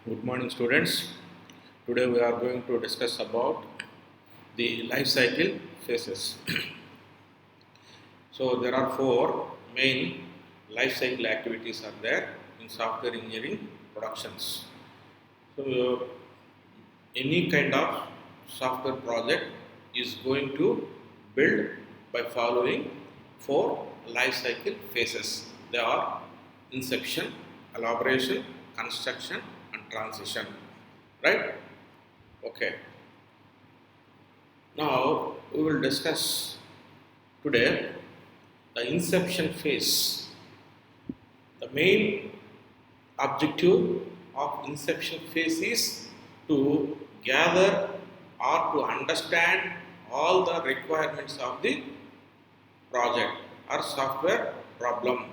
Good morning, students. Today we are going to discuss about the life cycle phases. So there are four main life cycle activities are there in software engineering productions. So any kind of software project is going to build by following four life cycle phases. They are inception, elaboration, construction, and transition. Right? Okay. Now we will discuss today the inception phase. The main objective of inception phase is to gather or to understand all the requirements of the project or software problem.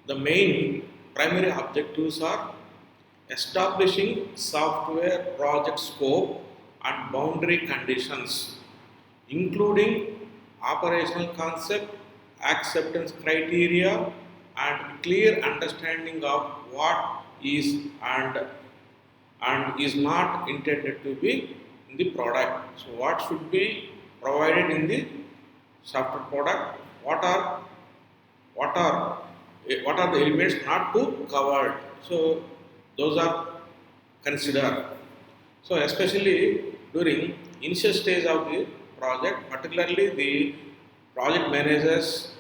The main primary objectives are establishing software project scope and boundary conditions, including operational concept, acceptance criteria, and clear understanding of what is and is not intended to be in the product. So, what should be provided in the software product? What are what are the elements not to covered? So, those are considered. So, especially during initial stage of the project, particularly the project managers,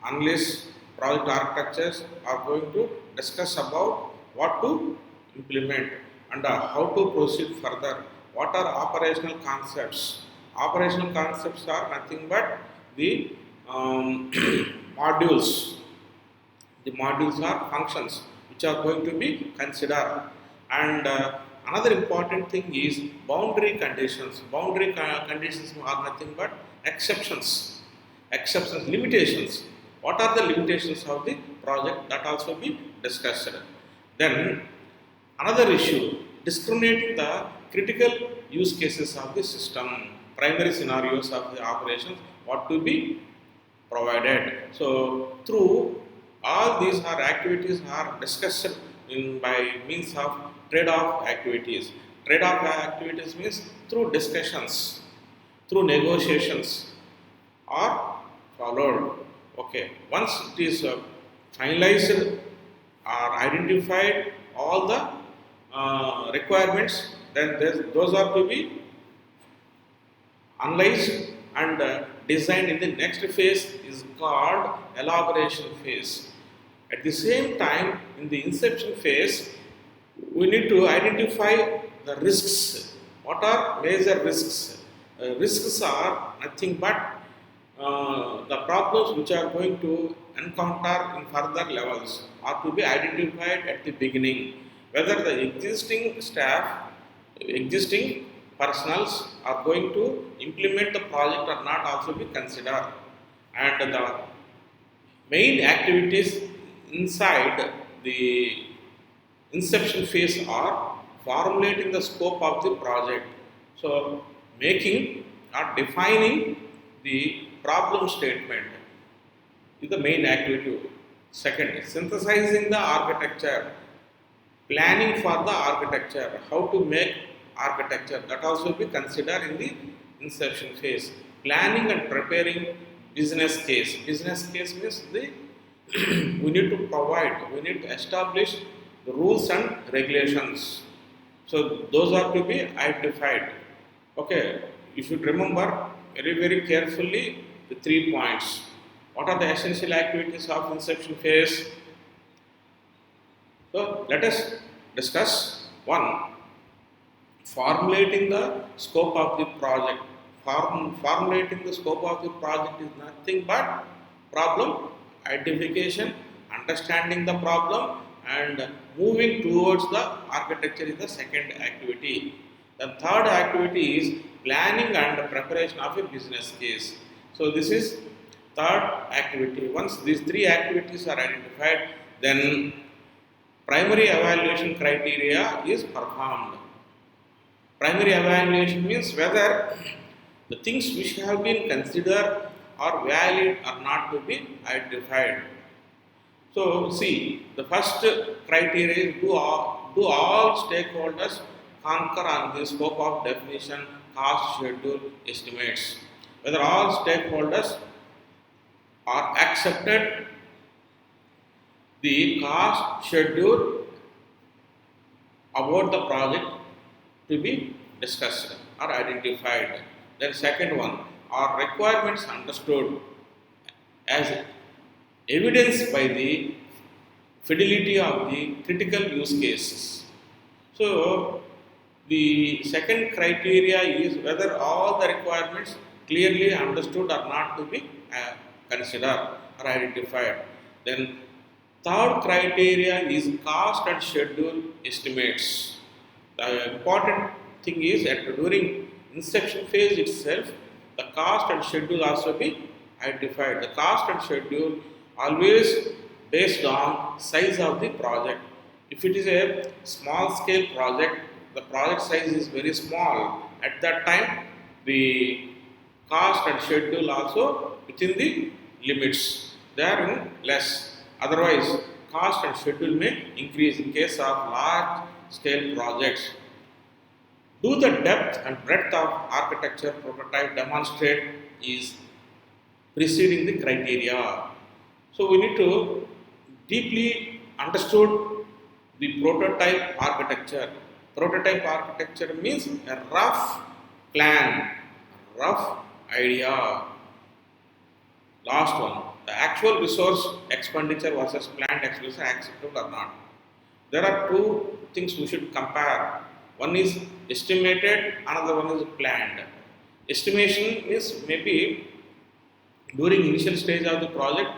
analysts, project architects are going to discuss about what to implement and how to proceed further. What are operational concepts? Operational concepts are nothing but the modules. The modules are functions which are going to be considered. And another important thing is boundary conditions. Conditions are nothing but exceptions. Exceptions, limitations. What are the limitations of the project? That also be discussed. Then another issue, discriminating the critical use cases of the system, primary scenarios of the operations, what to be provided. So through all these are activities are discussed in by means of trade-off activities. Trade-off activities means through discussions, through negotiations, are followed. Okay, once it is finalized or identified all the requirements, then those are to be analyzed and designed in the next phase is called elaboration phase. At the same time, in the inception phase, we need to identify the risks. What are major risks? Risks are nothing but the problems which are going to encounter in further levels are to be identified at the beginning. Whether the existing staff, existing personals are going to implement the project or not also be considered. And the main activities inside the inception phase are formulating the scope of the project. So, making or defining the problem statement is the main activity. Second, synthesizing the architecture, planning for the architecture, how to make architecture, that also be considered in the inception phase. Planning and preparing business case. Business case means the we need to provide, we need to establish the rules and regulations. So those are to be identified. Okay, you should remember very carefully the 3 points. What are the essential activities of inception phase? So let us discuss one, formulating the scope of the project. Formulating the scope of the project is nothing but problem identification, understanding the problem, and moving towards the architecture is the second activity. The third activity is planning and preparation of a business case. So this is third activity. Once these three activities are identified, then primary evaluation criteria is performed. Primary evaluation means whether the things which have been considered are valid or not to be identified. So, see, the first criteria is do all stakeholders concur on the scope of definition, cost, schedule, estimates? Whether all stakeholders are accepted the cost, schedule about the project to be discussed or identified. Then second one, are requirements understood as evidenced by the fidelity of the critical use cases. So the second criteria is whether all the requirements clearly understood or not to be considered or identified. Then third criteria is cost and schedule estimates. The important thing is that during inception phase itself, the cost and schedule also be identified. The cost and schedule always based on size of the project. If it is a small scale project, the project size is very small. At that time, the cost and schedule also within the limits. They are in less. Otherwise, cost and schedule may increase in case of large scale projects. Do the depth and breadth of architecture prototype demonstrate is preceding the criteria. So we need to deeply understood the prototype architecture. Prototype architecture means a rough plan, rough idea. Last one, the actual resource expenditure versus planned expenditure acceptable or not. There are two things we should compare. One is estimated, another one is planned. Estimation is maybe during initial stage of the project,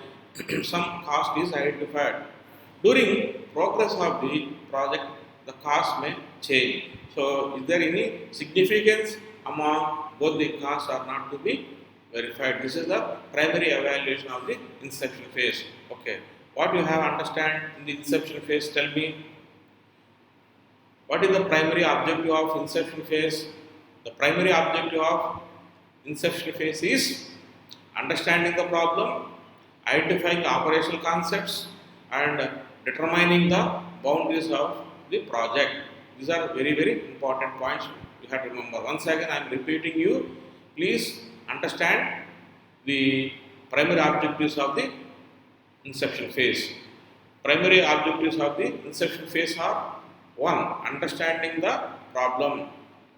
some cost is identified. During progress of the project, the cost may change. So, is there any significance among both the costs are not to be verified? This is the primary evaluation of the inception phase. Okay. What you have understand in the inception phase? Tell me. What is the primary objective of inception phase? The primary objective of inception phase is understanding the problem, identifying operational concepts, and determining the boundaries of the project. These are very, very important points you have to remember. Once again, I am repeating you. Please understand the primary objectives of the inception phase. Primary objectives of the inception phase are one, understanding the problem,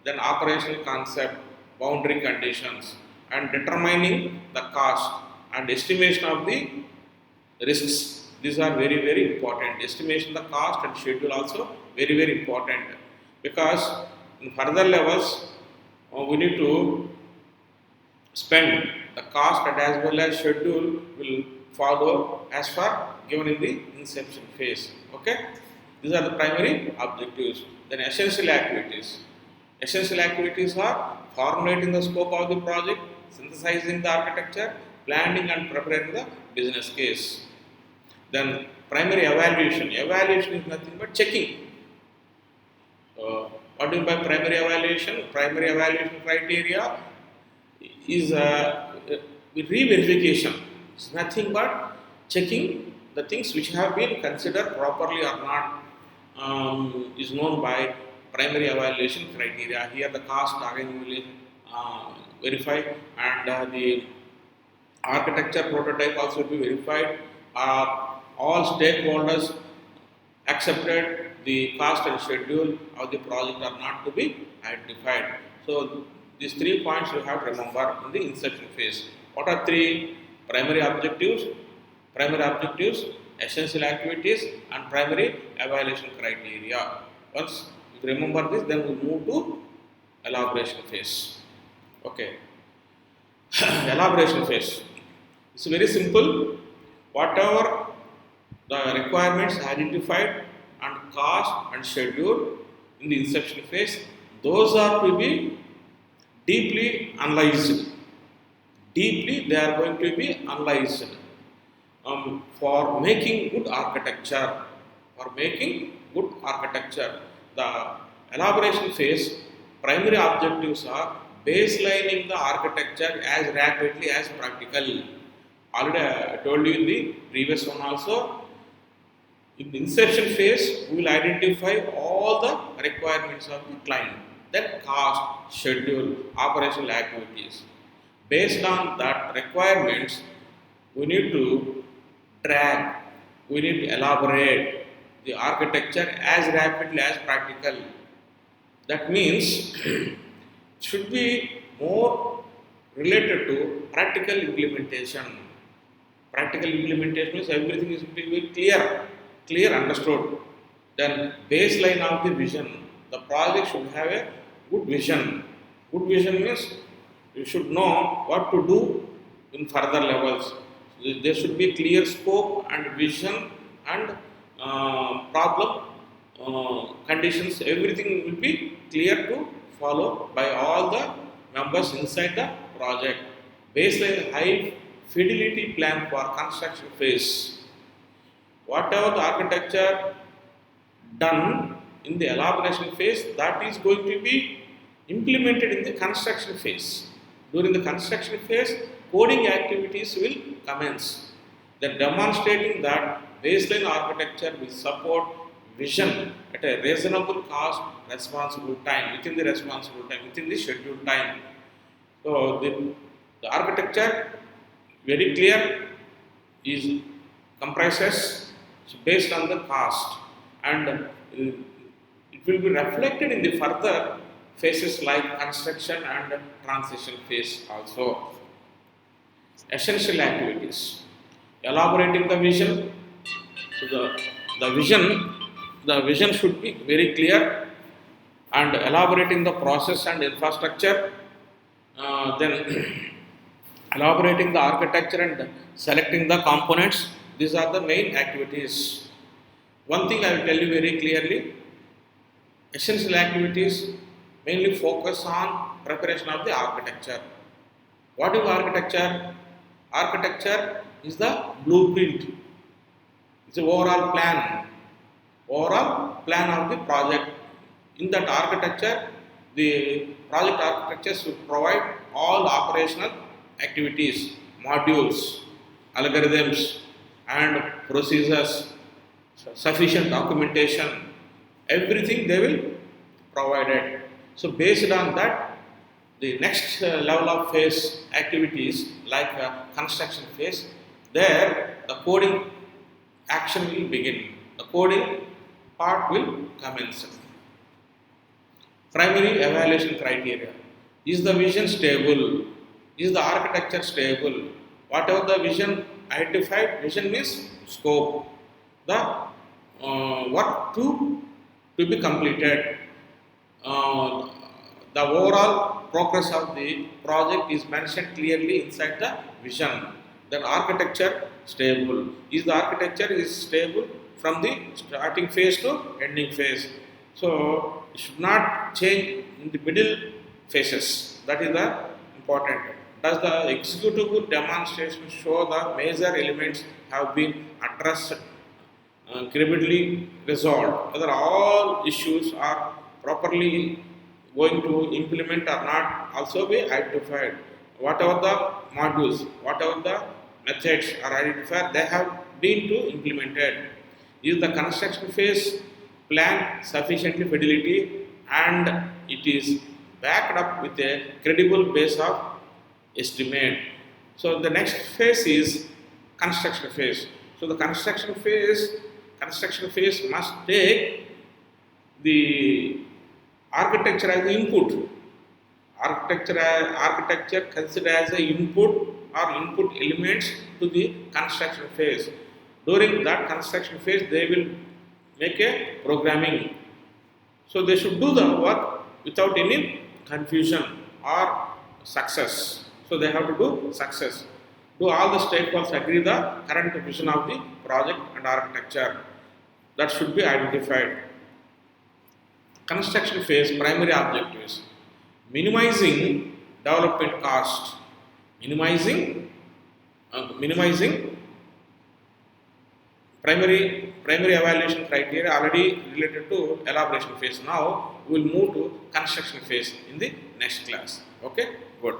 then operational concept, boundary conditions, and determining the cost and estimation of the risks. These are very, very important. Estimation of the cost and schedule also very, very important, because in further levels we need to spend the cost and as well as schedule will follow as far given in the inception phase. Okay, these are the primary objectives. Then essential activities. Essential activities are formulating the scope of the project, synthesizing the architecture, planning and preparing the business case. Then primary evaluation. Evaluation is nothing but checking. What do you mean by primary evaluation? Primary evaluation criteria is re-verification. It's nothing but checking the things which have been considered properly or not, is known by primary evaluation criteria. Here the cost again will verify, and the architecture prototype also will be verified. All stakeholders accepted the cost and schedule of the project are not to be identified. So these 3 points you have to remember in the inception phase. What are 3 primary objectives? Primary objectives, essential activities, and primary evaluation criteria. Once you remember this, then we move to elaboration phase. Okay. Elaboration phase. It's very simple. Whatever the requirements identified and cost and schedule in the inception phase, those are to be deeply analyzed. Deeply, they are going to be analyzed for making good architecture. For making good architecture, the elaboration phase primary objectives are baselining the architecture as rapidly as practical. Already I told you in the previous one also, In the inception phase, we will identify all the requirements of the client, then cost, schedule, operational activities. Based on that requirements, we need to drag, we need to elaborate the architecture as rapidly as practical. That means it should be more related to practical implementation. Practical implementation means everything is to be clear understood. Then baseline of the vision. The project should have a good vision. Good vision means you should know what to do in further levels. There should be clear scope and vision and problem conditions. Everything will be clear to follow by all the members inside the project. Baseline high fidelity plan for construction phase. Whatever the architecture done in the elaboration phase, that is going to be implemented in the construction phase. During the construction phase, coding activities will commence. Then demonstrating that baseline architecture will support vision at a reasonable cost, responsible time, within the responsible time, within the scheduled time. So the architecture very clear is comprises based on the cost, and it will be reflected in the further phases like construction and transition phase also. Essential activities. Elaborating the vision. So the vision should be very clear, and elaborating the process and infrastructure. Then elaborating the architecture and selecting the components. These are the main activities. One thing I will tell you very clearly, essential activities mainly focus on preparation of the architecture. What is architecture? Architecture is the blueprint. It's the overall plan of the project. In that architecture, the project architecture should provide all operational activities, modules, algorithms, and procedures, sufficient documentation, everything they will provide it. So based on that, the next level of phase activities like construction phase, there the coding action will begin. The coding part will commence. Primary evaluation criteria. Is the vision stable? Is the architecture stable? Whatever the vision identified, vision means scope. The what to be completed. The overall progress of the project is mentioned clearly inside the vision. Then architecture stable. Is the architecture is stable from the starting phase to ending phase. So it should not change in the middle phases. That is the important. Does the executable demonstration show the major elements have been addressed, credibly resolved? Whether all issues are properly going to implement or not also be identified. Whatever the modules, whatever the methods are identified, they have been to implemented. Is the construction phase plan sufficiently fidelity and it is backed up with a credible base of estimate. So the next phase is construction phase. So the construction phase must take the architecture as the input. Architecture considered as the input or input elements to the construction phase. During that construction phase, they will make a programming. So they should do the work without any confusion or success. So they have to do success. Do all the stakeholders agree the current vision of the project and architecture? That should be identified. Construction phase primary objectives: minimizing development cost, minimizing primary evaluation criteria already related to elaboration phase. Now we will move to construction phase in the next class. Okay, good.